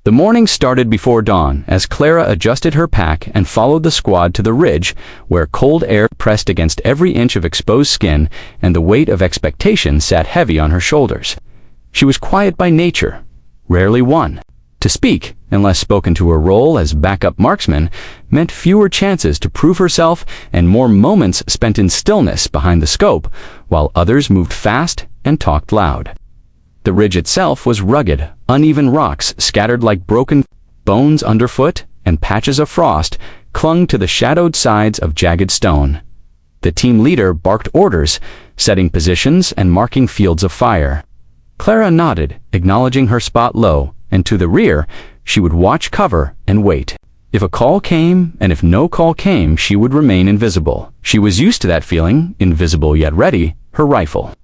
The morning started before dawn as Clara adjusted her pack and followed the squad to the ridge, where cold air pressed against every inch of exposed skin and the weight of expectation sat heavy on her shoulders. She was quiet by nature, rarely one to speak, unless spoken to. Her role as backup marksman meant fewer chances to prove herself and more moments spent in stillness behind the scope, while others moved fast and talked loud. The ridge itself was rugged, uneven rocks scattered like broken bones underfoot, and patches of frost clung to the shadowed sides of jagged stone. The team leader barked orders, setting positions and marking fields of fire. Clara nodded, acknowledging her spot low, and to the rear, she would watch cover and wait. If a call came, and if no call came, she would remain invisible. She was used to that feeling, invisible yet ready. Her rifle,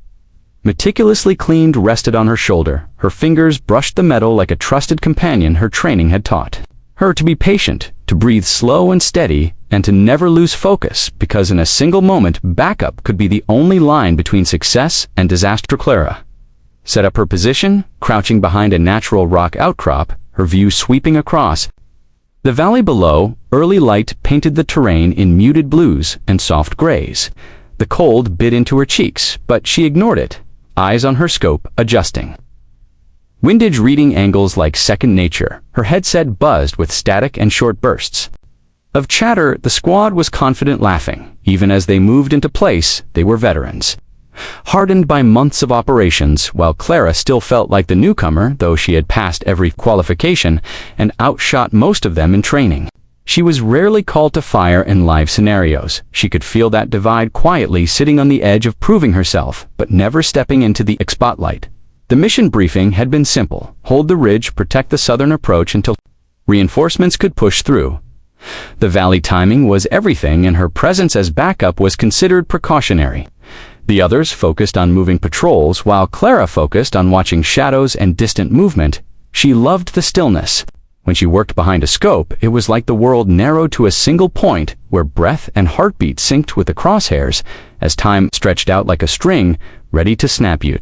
meticulously cleaned, rested on her shoulder. Her fingers brushed the metal like a trusted companion her training had taught her to be patient, to breathe slow and steady, and to never lose focus, because in a single moment, backup could be the only line between success and disaster. Clara set up her position, crouching behind a natural rock outcrop, her view sweeping across the valley below. Early light painted the terrain in muted blues and soft grays. The cold bit into her cheeks, but she ignored it, eyes on her scope, adjusting windage reading angles like second nature. Her headset buzzed with static and short bursts of chatter. The squad was confident, laughing. Even as they moved into place, they were veterans, hardened by months of operations, while Clara still felt like the newcomer, though she had passed every qualification and outshot most of them in training. She was rarely called to fire in live scenarios. She could feel that divide quietly, sitting on the edge of proving herself, but never stepping into the spotlight. The mission briefing had been simple: hold the ridge, protect the southern approach until reinforcements could push through. The valley timing was everything, and her presence as backup was considered precautionary. The others focused on moving patrols, while Clara focused on watching shadows and distant movement. She loved the stillness. When she worked behind a scope, it was like the world narrowed to a single point, where breath and heartbeat synced with the crosshairs, as time stretched out like a string, ready to snap you.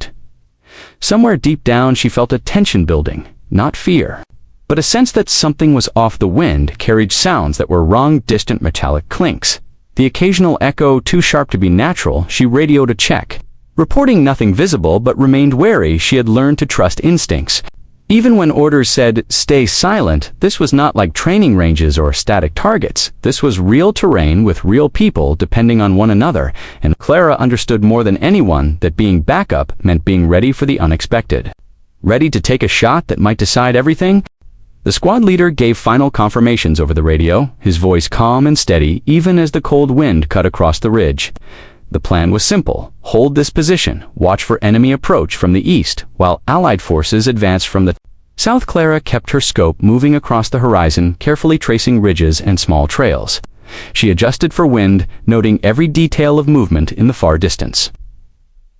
Somewhere deep down, she felt a tension building, not fear, but a sense that something was off. The wind carried sounds that were wrong, distant metallic clinks, the occasional echo too sharp to be natural. She radioed a check, reporting nothing visible, but remained wary. She had learned to trust instincts. Even when orders said, "Stay silent," this was not like training ranges or static targets. This was real terrain with real people depending on one another, and Clara understood more than anyone that being backup meant being ready for the unexpected. Ready to take a shot that might decide everything? The squad leader gave final confirmations over the radio, his voice calm and steady even as the cold wind cut across the ridge. The plan was simple: hold this position, watch for enemy approach from the east, while Allied forces advanced from the south. Clara kept her scope moving across the horizon, carefully tracing ridges and small trails. She adjusted for wind, noting every detail of movement in the far distance.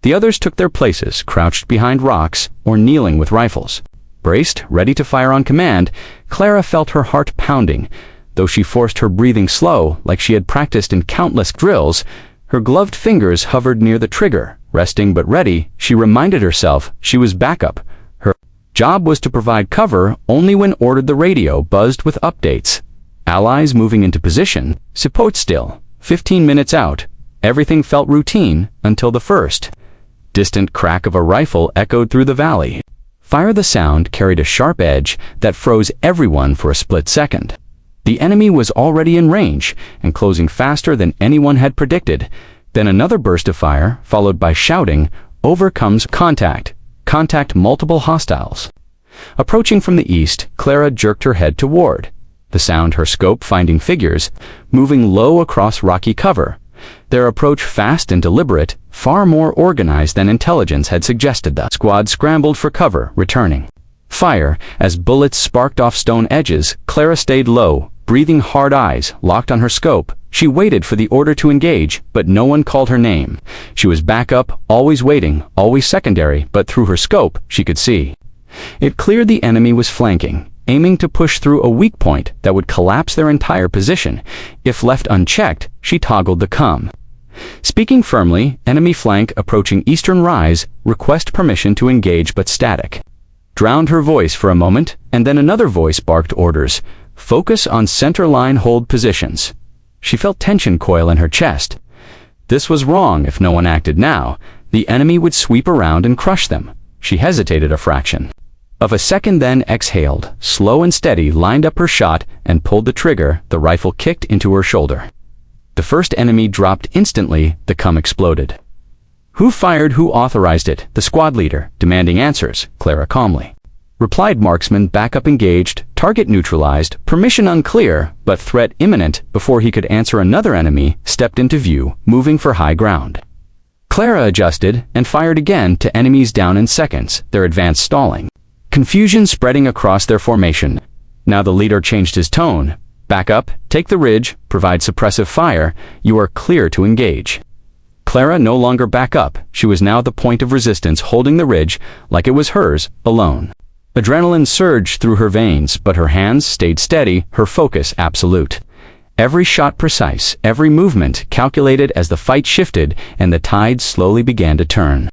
The others took their places, crouched behind rocks or kneeling with rifles. Braced, ready to fire on command, Clara felt her heart pounding. Though she forced her breathing slow, like she had practiced in countless drills, her gloved fingers hovered near the trigger, resting but ready. She reminded herself she was backup. Her job was to provide cover only when ordered. The radio buzzed with updates. Allies moving into position. Support still. 15 minutes out. Everything felt routine until the first distant crack of a rifle echoed through the valley. Fire. The sound carried a sharp edge that froze everyone for a split second. The enemy was already in range and closing faster than anyone had predicted. Then another burst of fire, followed by shouting, "Overcomes contact! Contact multiple hostiles!" Approaching from the east, Clara jerked her head toward the sound, her scope finding figures moving low across rocky cover. Their approach fast and deliberate, far more organized than intelligence had suggested. The squad scrambled for cover, returning fire as bullets sparked off stone edges. Clara stayed low, breathing hard, eyes locked on her scope. She waited for the order to engage, but no one called her name. She was backup, always waiting, always secondary, but through her scope, she could see it clear. The enemy was flanking, aiming to push through a weak point that would collapse their entire position. If left unchecked, she toggled the COM. Speaking firmly, enemy flank approaching eastern rise, request permission to engage but static. drowned her voice for a moment, and then another voice barked orders. Focus on center line hold positions. She felt tension coil in her chest. This was wrong. If no one acted now, the enemy would sweep around and crush them. She hesitated a fraction of a second, then exhaled, slow and steady, lined up her shot, and pulled the trigger. The rifle kicked into her shoulder. The first enemy dropped instantly. The cum exploded. Who fired? Who authorized it? The squad leader, demanding answers. Clara calmly replied, marksman, backup engaged, target neutralized, permission unclear, but threat imminent. Before he could answer, another enemy stepped into view, moving for high ground. Clara adjusted and fired again to enemies down in seconds, their advance stalling. Confusion spreading across their formation. Now the leader changed his tone. Back up, take the ridge, provide suppressive fire. You are clear to engage. Clara no longer back up. She was now the point of resistance, holding the ridge like it was hers, alone. Adrenaline surged through her veins, but her hands stayed steady, her focus absolute. Every shot precise, every movement calculated as the fight shifted and the tide slowly began to turn.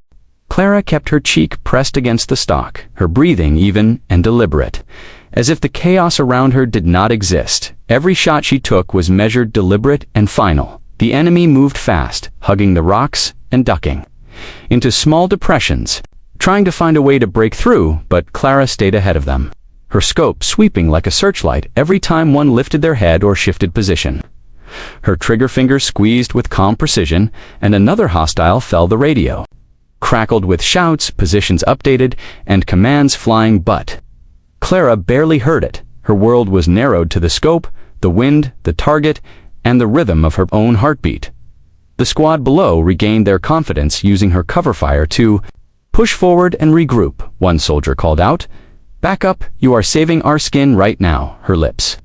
Clara kept her cheek pressed against the stock, her breathing even and deliberate, as if the chaos around her did not exist. Every shot she took was measured, deliberate, and final. The enemy moved fast, hugging the rocks and ducking into small depressions, trying to find a way to break through, but Clara stayed ahead of them, her scope sweeping like a searchlight every time one lifted their head or shifted position. Her trigger finger squeezed with calm precision, and another hostile fell. The radio crackled with shouts, positions updated, and commands flying, but Clara barely heard it. Her world was narrowed to the scope, the wind, the target, and the rhythm of her own heartbeat. The squad below regained their confidence, using her cover fire to push forward and regroup. One soldier called out, "Back up, you are saving our skin right now." Her lips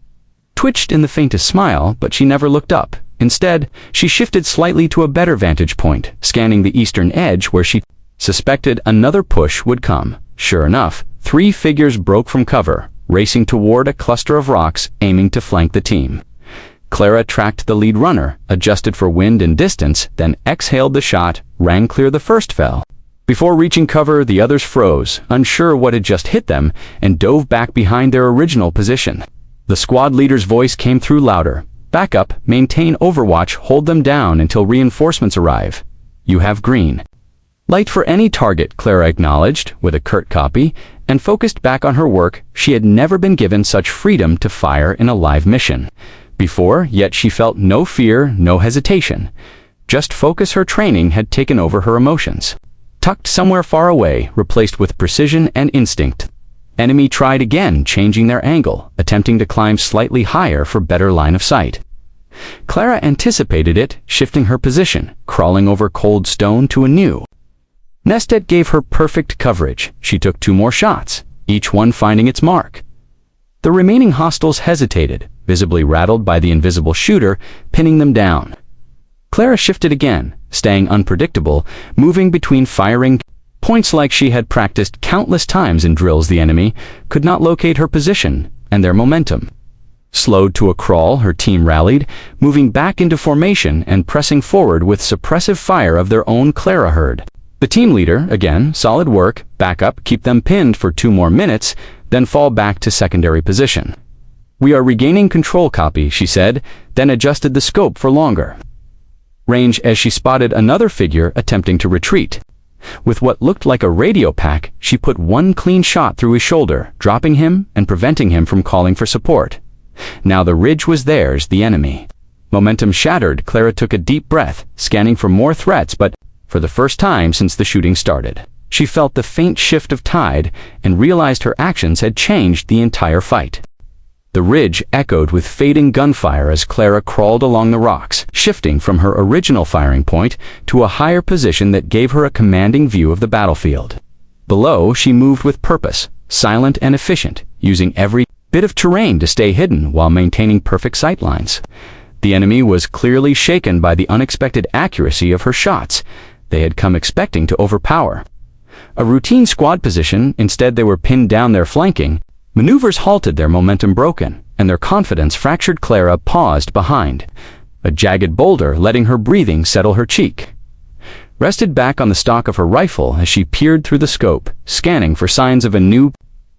twitched in the faintest smile, but she never looked up. Instead, she shifted slightly to a better vantage point, scanning the eastern edge where she suspected another push would come. Sure enough, 3 figures broke from cover, racing toward a cluster of rocks, aiming to flank the team. Clara tracked the lead runner, adjusted for wind and distance, then exhaled the shot, rang clear. The first fell. Before reaching cover, the others froze, unsure what had just hit them, and dove back behind their original position. The squad leader's voice came through louder. "Back up, maintain overwatch, hold them down until reinforcements arrive. You have green light for any target," Clara acknowledged with a curt copy, and focused back on her work. She had never been given such freedom to fire in a live mission before, yet she felt no fear, no hesitation. Just focus. Her training had taken over her emotions. Tucked somewhere far away, replaced with precision and instinct. Enemy tried again, changing their angle, attempting to climb slightly higher for better line of sight. Clara anticipated it, shifting her position, crawling over cold stone to a new nest that gave her perfect coverage. She took 2 more shots, each one finding its mark. The remaining hostiles hesitated, visibly rattled by the invisible shooter, pinning them down. Clara shifted again, staying unpredictable, moving between firing points like she had practiced countless times in drills. The enemy could not locate her position and their momentum. Slowed to a crawl, her team rallied, moving back into formation and pressing forward with suppressive fire of their own. Clara heard the team leader, again, solid work, back up, keep them pinned for 2 more minutes, then fall back to secondary position. "We are regaining control," copy, she said, then adjusted the scope for longer range as she spotted another figure attempting to retreat. With what looked like a radio pack, she put 1 clean shot through his shoulder, dropping him and preventing him from calling for support. Now the ridge was theirs, the enemy. Momentum shattered, Clara took a deep breath, scanning for more threats, but for the first time since the shooting started, she felt the faint shift of tide and realized her actions had changed the entire fight. The ridge echoed with fading gunfire as Clara crawled along the rocks, shifting from her original firing point to a higher position that gave her a commanding view of the battlefield. Below, she moved with purpose, silent and efficient, using every bit of terrain to stay hidden while maintaining perfect sight lines. The enemy was clearly shaken by the unexpected accuracy of her shots. They had come expecting to overpower a routine squad position. Instead, they were pinned down, their flanking maneuvers halted, their momentum broken, and their confidence fractured. Clara paused behind a jagged boulder, letting her breathing settle. Her cheek rested back on the stock of her rifle as she peered through the scope, scanning for signs of a new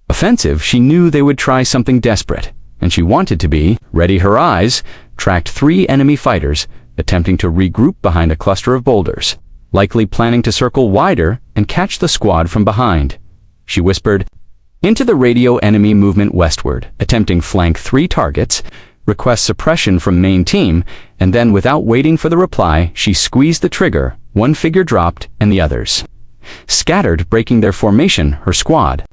offensive, she knew they would try something desperate, and she wanted to be ready. Her eyes tracked 3 enemy fighters, attempting to regroup behind a cluster of boulders, likely planning to circle wider and catch the squad from behind. She whispered into the radio, enemy movement westward, attempting flank 3 targets, request suppression from main team, and then without waiting for the reply, she squeezed the trigger. 1 figure dropped, and the others scattered, breaking their formation. Her squad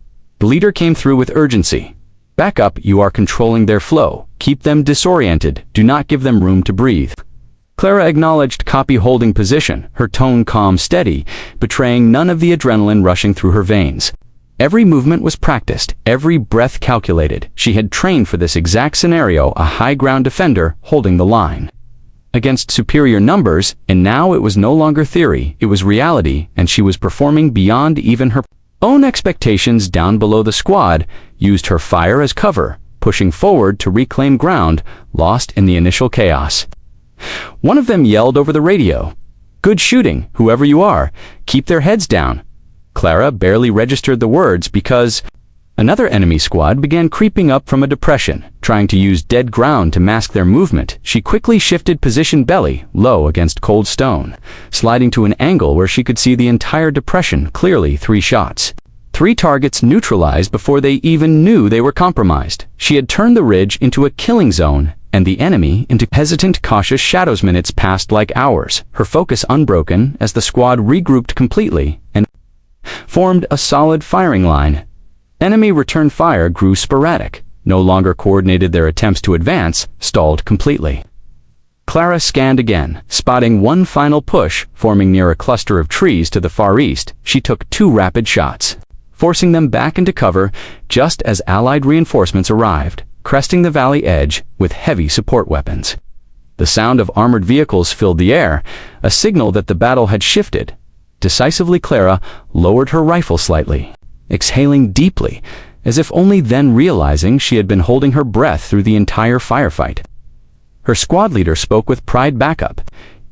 the leader came through with urgency. Back up, you are controlling their flow. Keep them disoriented. Do not give them room to breathe. Clara acknowledged, copy, holding position, her tone calm, steady, betraying none of the adrenaline rushing through her veins. Every movement was practiced, every breath calculated. She had trained for this exact scenario, a high-ground defender holding the line against superior numbers, and now it was no longer theory, it was reality, and she was performing beyond even her own expectations. Down below, the squad used her fire as cover, pushing forward to reclaim ground lost in the initial chaos. One of them yelled over the radio, "Good shooting, whoever you are. Keep their heads down." Clara barely registered the words because another enemy squad began creeping up from a depression, trying to use dead ground to mask their movement. She quickly shifted position, belly low against cold stone, sliding to an angle where she could see the entire depression clearly. 3 shots. 3 targets neutralized before they even knew they were compromised. She had turned the ridge into a killing zone, and the enemy into hesitant, cautious shadows. Minutes passed like hours, her focus unbroken as the squad regrouped completely and formed a solid firing line. Enemy return fire grew sporadic, no longer coordinated. Their attempts to advance stalled completely. Clara scanned again, spotting one final push forming near a cluster of trees to the far east. She took 2 rapid shots, forcing them back into cover just as Allied reinforcements arrived, cresting the valley edge with heavy support weapons. The sound of armored vehicles filled the air, a signal that the battle had shifted. Decisively, Clara lowered her rifle slightly, exhaling deeply, as if only then realizing she had been holding her breath through the entire firefight. Her squad leader spoke with pride. "Back up.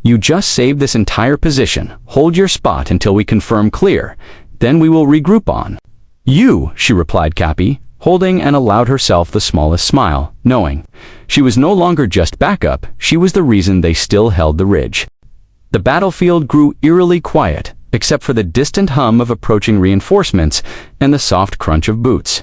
You just saved this entire position. Hold your spot until we confirm clear. Then we will regroup on you," she replied, copy, holding, and allowed herself the smallest smile, knowing she was no longer just backup, she was the reason they still held the ridge. The battlefield grew eerily quiet, except for the distant hum of approaching reinforcements and the soft crunch of boots.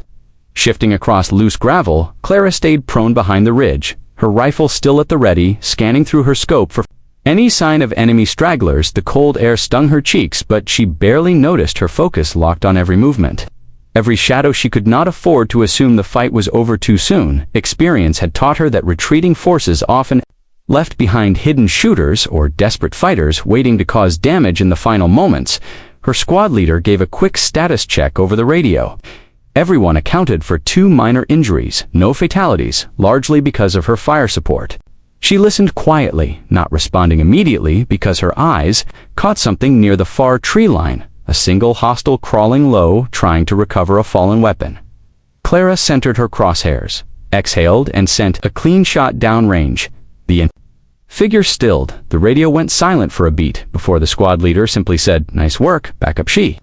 Shifting across loose gravel, Clara stayed prone behind the ridge, her rifle still at the ready, scanning through her scope for any sign of enemy stragglers. The cold air stung her cheeks, but she barely noticed, her focus locked on every movement, every shadow. She could not afford to assume the fight was over too soon. Experience had taught her that retreating forces often left behind hidden shooters or desperate fighters waiting to cause damage in the final moments. Her squad leader gave a quick status check over the radio. Everyone accounted for 2 minor injuries, no fatalities, largely because of her fire support. She listened quietly, not responding immediately because her eyes caught something near the far tree line, a single hostile crawling low, trying to recover a fallen weapon. Clara centered her crosshairs, exhaled, and sent a clean shot downrange. The figure stilled. The radio went silent for a beat before the squad leader simply said, "Nice work, back up." She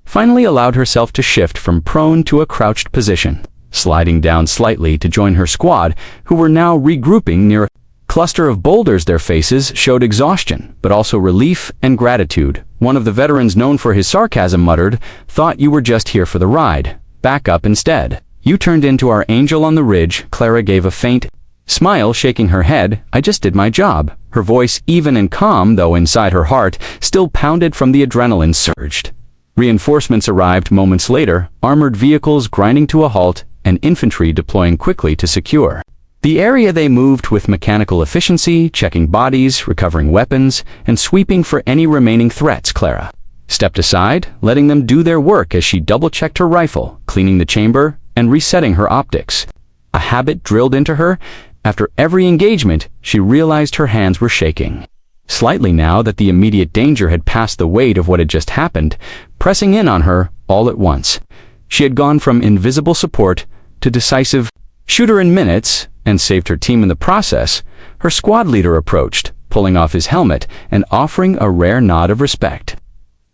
finally allowed herself to shift from prone to a crouched position, sliding down slightly to join her squad, who were now regrouping near a cluster of boulders. Their faces showed exhaustion, but also relief and gratitude. One of the veterans, known for his sarcasm, muttered, "Thought you were just here for the ride. Back up instead. You turned into our angel on the ridge." Clara gave a faint smile, shaking her head. "I just did my job." Her voice, even and calm, though inside her heart still pounded from the adrenaline surged. Reinforcements arrived moments later, armored vehicles grinding to a halt, and infantry deploying quickly to secure the area. They moved with mechanical efficiency, checking bodies, recovering weapons, and sweeping for any remaining threats. Clara stepped aside, letting them do their work as she double-checked her rifle, cleaning the chamber and resetting her optics. A habit drilled into her. After every engagement, she realized her hands were shaking slightly now that the immediate danger had passed the weight of what had just happened, pressing in on her all at once. She had gone from invisible support to decisive shooter in minutes, and saved her team in the process. Her squad leader approached, pulling off his helmet and offering a rare nod of respect.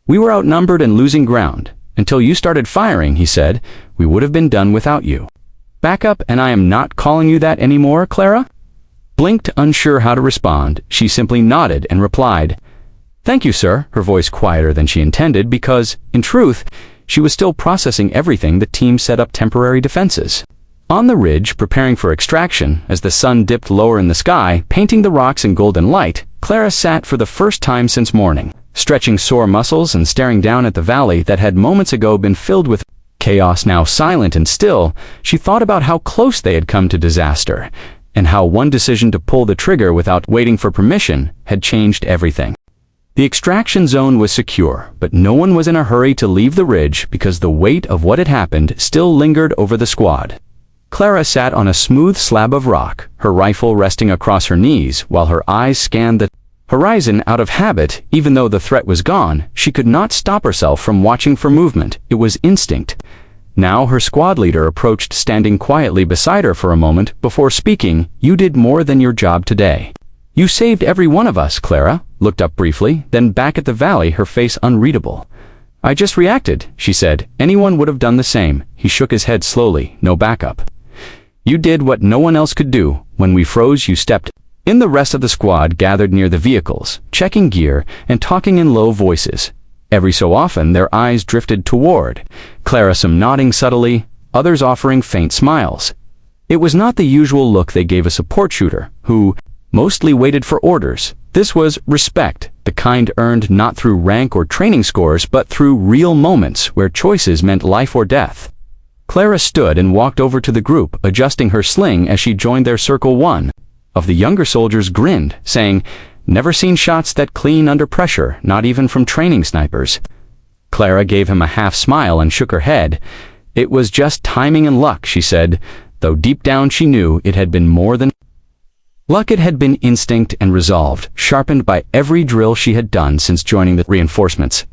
"We were outnumbered and losing ground. Until you started firing, he said, we would have been done without you. Backup, and I am not calling you that anymore, Clara? Blinked, unsure how to respond, she simply nodded and replied, Thank you, sir, her voice quieter than she intended because, in truth, she was still processing everything the team set up temporary defenses. On the ridge, preparing for extraction, as the sun dipped lower in the sky, painting the rocks in golden light, Clara sat for the first time since morning, stretching sore muscles and staring down at the valley that had moments ago been filled with chaos. Now silent and still, she thought about how close they had come to disaster, and how one decision to pull the trigger without waiting for permission had changed everything. The extraction zone was secure, but no one was in a hurry to leave the ridge because the weight of what had happened still lingered over the squad. Clara sat on a smooth slab of rock, her rifle resting across her knees while her eyes scanned the horizon. Out of habit, even though the threat was gone, she could not stop herself from watching for movement. It was instinct. Now her squad leader approached, standing quietly beside her for a moment before speaking. You did more than your job today. You saved every one of us. Clara looked up briefly, then back at the valley, her face unreadable. I just reacted, she said. Anyone would have done the same. He shook his head slowly. No backup. You did what no one else could do. When we froze, you stepped in. The rest of the squad gathered near the vehicles, checking gear and talking in low voices. Every so often, their eyes drifted toward Clara, some nodding subtly, others offering faint smiles. It was not the usual look they gave a support shooter, who mostly waited for orders. This was respect, the kind earned not through rank or training scores, but through real moments where choices meant life or death. Clara stood and walked over to the group, adjusting her sling as she joined their circle. One of the younger soldiers grinned, saying, Never seen shots that clean under pressure, not even from training snipers. Clara gave him a half smile and shook her head. It was just timing and luck, she said, though deep down she knew it had been more than luck. It had been instinct and resolve, sharpened by every drill she had done since joining the reinforcements.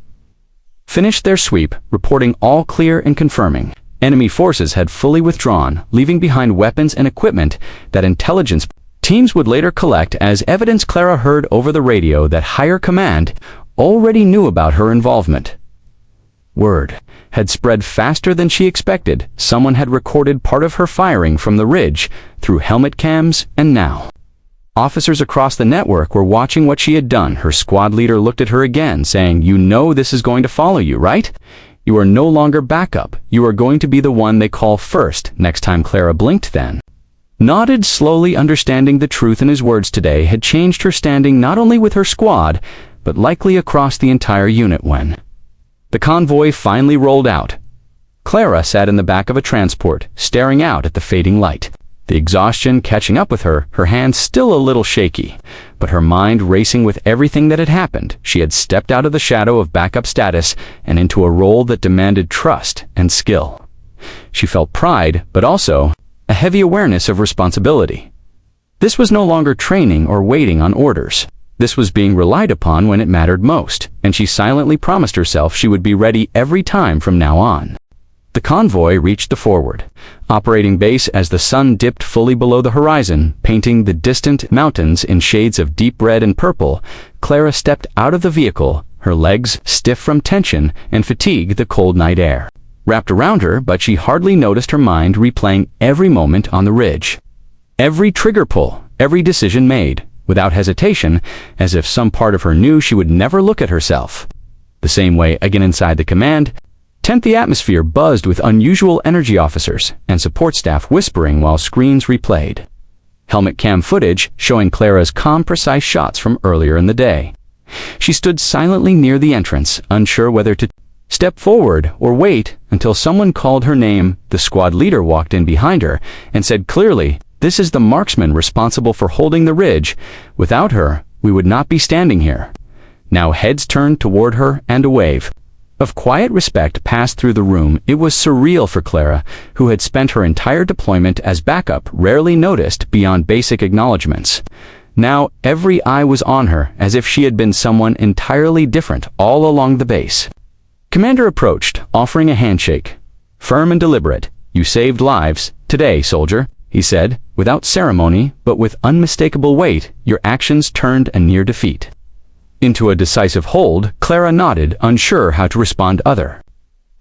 Finished their sweep, reporting all clear and confirming enemy forces had fully withdrawn, leaving behind weapons and equipment that intelligence teams would later collect as evidence. Clara heard over the radio that higher command already knew about her involvement. Word had spread faster than she expected. Someone had recorded part of her firing from the ridge through helmet cams, and now officers across the network were watching what she had done. Her squad leader looked at her again, saying, You know this is going to follow you, right? You are no longer backup. You are going to be the one they call first next time. Clara blinked, then nodded slowly, understanding the truth in his words today had changed her standing not only with her squad, but likely across the entire unit. When the convoy finally rolled out, Clara sat in the back of a transport, staring out at the fading light. The exhaustion catching up with her, her hands still a little shaky, but her mind racing with everything that had happened. She had stepped out of the shadow of backup status and into a role that demanded trust and skill. She felt pride, but also a heavy awareness of responsibility. This was no longer training or waiting on orders. This was being relied upon when it mattered most, and she silently promised herself she would be ready every time from now on. The convoy reached the forward operating base as the sun dipped fully below the horizon, painting the distant mountains in shades of deep red and purple. Clara stepped out of the vehicle, her legs stiff from tension and fatigue. The cold night air wrapped around her, but she hardly noticed, her mind replaying every moment on the ridge. Every trigger pull, every decision made, without hesitation, as if some part of her knew she would never look at herself the same way again. Inside the command tent, the atmosphere buzzed with unusual energy, officers and support staff whispering while screens replayed helmet cam footage showing Clara's calm, precise shots from earlier in the day. She stood silently near the entrance, unsure whether to step forward or wait until someone called her name. The squad leader walked in behind her and said clearly, This is the marksman responsible for holding the ridge. Without her, we would not be standing here. Now heads turned toward her and a wave of quiet respect passed through the room. It was surreal for Clara, who had spent her entire deployment as backup, rarely noticed beyond basic acknowledgments. Now every eye was on her, as if she had been someone entirely different all along the base. Commander approached, offering a handshake. Firm and deliberate. You saved lives today, soldier, he said, without ceremony, but with unmistakable weight. Your actions turned a near defeat into a decisive hold. Clara nodded, unsure how to respond other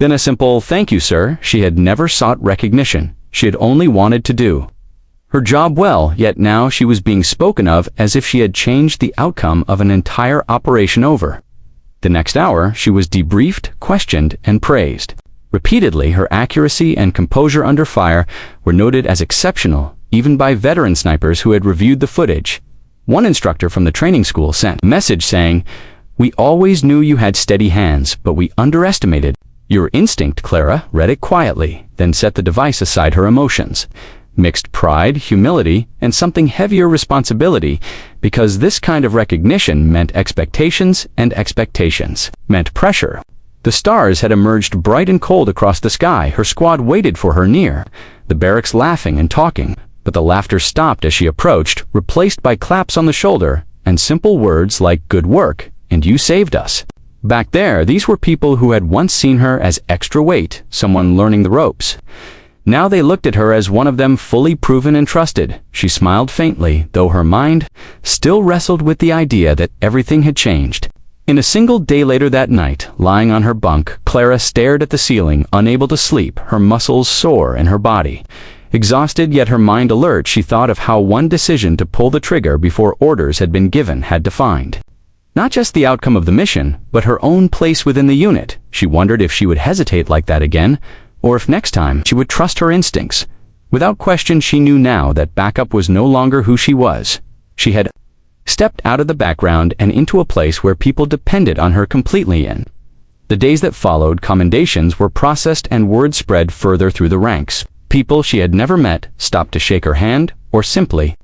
Then a simple "thank you, sir." She had never sought recognition. She had only wanted to do her job well, yet now she was being spoken of as if she had changed the outcome of an entire operation over. The next hour, she was debriefed, questioned, and praised. Repeatedly, her accuracy and composure under fire were noted as exceptional, even by veteran snipers who had reviewed the footage. One instructor from the training school sent a message saying, "We always knew you had steady hands, but we underestimated your instinct." Clara read it quietly, then set the device aside her emotions. Mixed pride, humility, and something heavier responsibility, because this kind of recognition meant expectations, and expectations meant pressure. The stars had emerged bright and cold across the sky. Her squad waited for her near, the barracks laughing and talking, but the laughter stopped as she approached, replaced by claps on the shoulder and simple words like "good work" and "you saved us." Back there, these were people who had once seen her as extra weight, someone learning the ropes. Now they looked at her as one of them, fully proven and trusted. She smiled faintly, though her mind still wrestled with the idea that everything had changed. In a single day later that night, lying on her bunk, Clara stared at the ceiling, unable to sleep, her muscles sore in her body. Exhausted, yet her mind alert, she thought of how one decision to pull the trigger before orders had been given had defined not just the outcome of the mission, but her own place within the unit. She wondered if she would hesitate like that again, or if next time she would trust her instincts. Without question, she knew now that backup was no longer who she was. She had stepped out of the background and into a place where people depended on her completely. In the days that followed, commendations were processed and word spread further through the ranks. People she had never met stopped to shake her hand or simply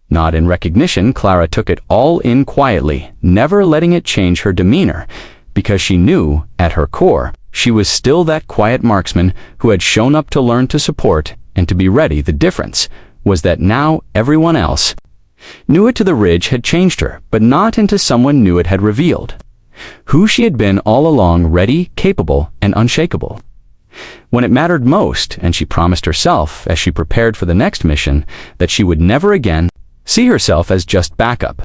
nod in recognition. Clara took it all in quietly, never letting it change her demeanor, because she knew, at her core, she was still that quiet marksman who had shown up to learn, to support, and to be ready. The difference was that now everyone else knew it. To the ridge had changed her, but not into someone new. It had revealed who she had been all along: ready, capable, and unshakable when it mattered most. And she promised herself, as she prepared for the next mission, that she would never again see herself as just backup.